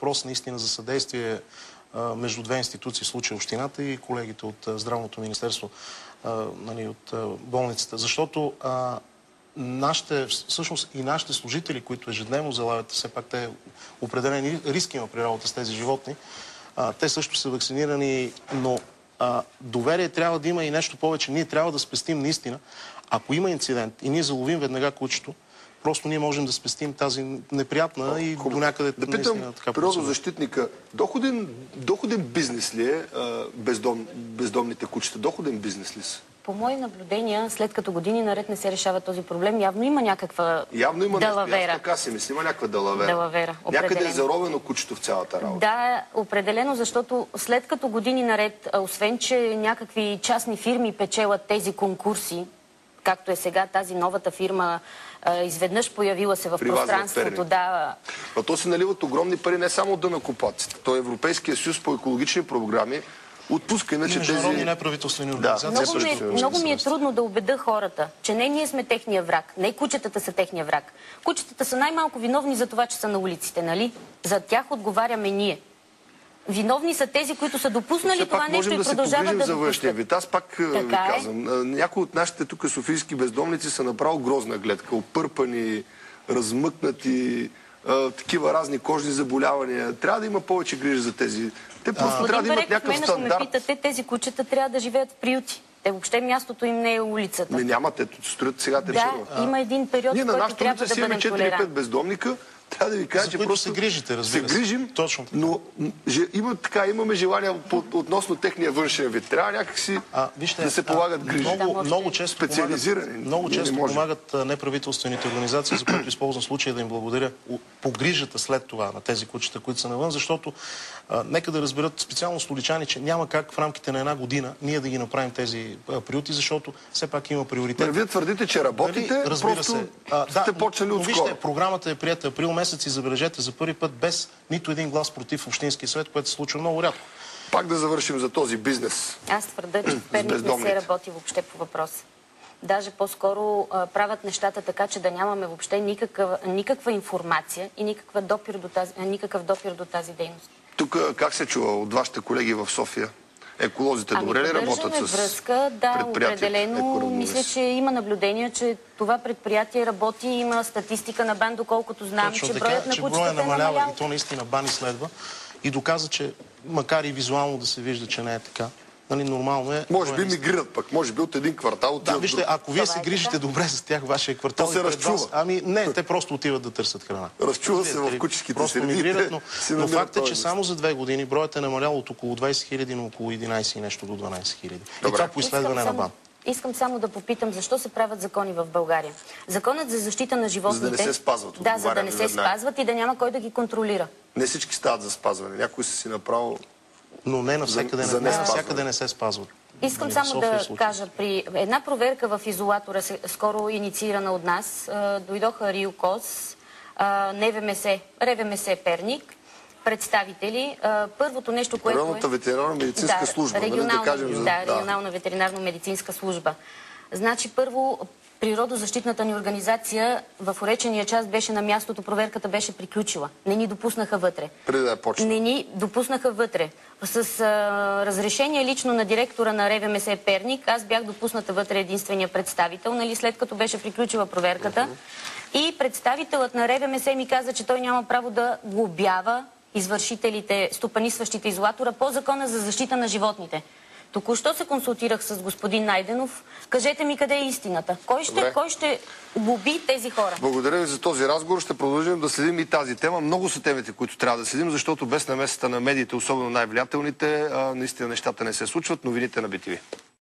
въпрос наистина за съдействие между две институции, в случая общината и колегите от Здравното министерство, от болницата. Защото всъщност и нашите служители, които ежедневно залавят, все пак те определени риски има при работа с тези животни, те също са вакцинирани, но доверие трябва да има и нещо повече. Ние трябва да спестим наистина. Ако има инцидент и ние заловим веднага кучето, просто ние можем да спестим тази неприятна и до някъде да питам природозащитника, доходен бизнес ли е бездомните кучета? Доходен бизнес ли са? По мои наблюдения, след като години наред не се решава този проблем, явно има някаква далавера. Аз така си мисля, има някаква далавера. Някъде е заровено кучето в цялата работа. Да, определено, защото след като години наред, освен че някакви частни фирми печелят тези конкурси, както е сега тази новата фирма, изведнъж появила се в пространството. Да. А то се наливат огромни пари не само от данъкоплатците. То Европейския съюз по екологични програми отпуска иначе тези... Международни неправителствени организации. Много ми е трудно да убеда хората, че не ние сме техния враг, не кучетата са техния враг. Кучетата са най-малко виновни за това, че са на улиците, нали? За тях отговаряме ние. Виновни са тези, които са допуснали това нещо и продължават да допускат. Аз пак ви казвам, някои от нашите тук софийски бездомници са направо грозна гледка. Опърпани, размъкнати, такива разни кожни заболявания. Трябва да има повече грижа за тези. Те просто трябва да имат някакъв стандарт. Ако ме питате, тези кучета трябва да живеят в приюти. Те въобще мястото им не е улицата. Няма, те строят сега решено. Да, има един период, в който трябва да бъдем толерантни. 4-5 бездомника. Трябва да ви кажа, че просто се грижите, разбира се. Се грижим, точно. Но имаме желание относно техния външен вид. Трябва някакси да се полагат грижи. Много често специализирани. Много често помагат неправителствените организации, за които използвам случая да им благодаря по грижата след това на тези кучета, които са навън, защото нека да разберат специално столичани, че няма как в рамките на една година ние да ги направим тези приюти, защото все пак има приоритет. Вие твърдите, че работите, просто сте почнали отскоро. Вижте, програмата е приета април месец и забележете за първи път без нито един глас против Общинския съвет, което се случва много рядко. Пак да завършим за този бизнес. Аз твърда, че в Перник не се работи въобще по въпроса. Даже по-скоро правят нещата така, че да нямаме въобще никаква информация и никакъв допир до тази дейност. Тук как се чува от вашите колеги в София? Еколозите добре ли работят с връзка? Да, определено. Мисля, че има наблюдение, че това предприятие работи, има статистика на БАН, доколкото знам, че броят на кучетата е намалял. И то наистина БАН изследва и доказа, че макар и визуално да се вижда, че не е така, нормално е. Може би мигрират пък, може би от един квартал отиват. Да, вижте, ако вие се грижите добре с тях, вашия квартал се разчува. Не, те просто отиват да търсят храна. Разчува се в кучешките среди. Но факт е, че само за 2 години броят е намалял от около 20 хиляди на около 11 и нещо до 12 хиляди. И това по изследване на БАН. Искам само да попитам, защо се правят закони в България? Законът за защита на животните... За да не се спазват. Да, за да не се спазват и да няма кой да ги контролира. Не всички стават за спазване. Някои са си направо... Но не навсякъде не се спазват. Искам само да кажа, при една проверка в изолатора, скоро инициирана от нас, дойдоха РИОКОЗ, РВМС Перник, представители. Първото нещо, което Регионалната ветеринарно-медицинска служба. Регионална ветеринарно-медицинска служба. Значи, първо, природозащитната ни организация в уречения час беше на мястото, проверката беше приключила. Не ни допуснаха вътре. Преди да е почна. Не ни допуснаха вътре. С разрешение лично на директора на РВМС Перник, аз бях допусната вътре единствения представител, след като беше приключила проверката. И представителът на РВМС ми каза, че той няма право да глобява извършителите, стопанисващите изолатора по Закона за защита на животните. Току-що се консултирах с господин Найденов. Кажете ми къде е истината. Кой ще глоби тези хора? Благодаря ви за този разговор. Ще продължим да следим и тази тема. Много са темите, които трябва да следим, защото без намесата на медиите, особено най-влиятелните, наистина нещата не се случват. Новините на BTV.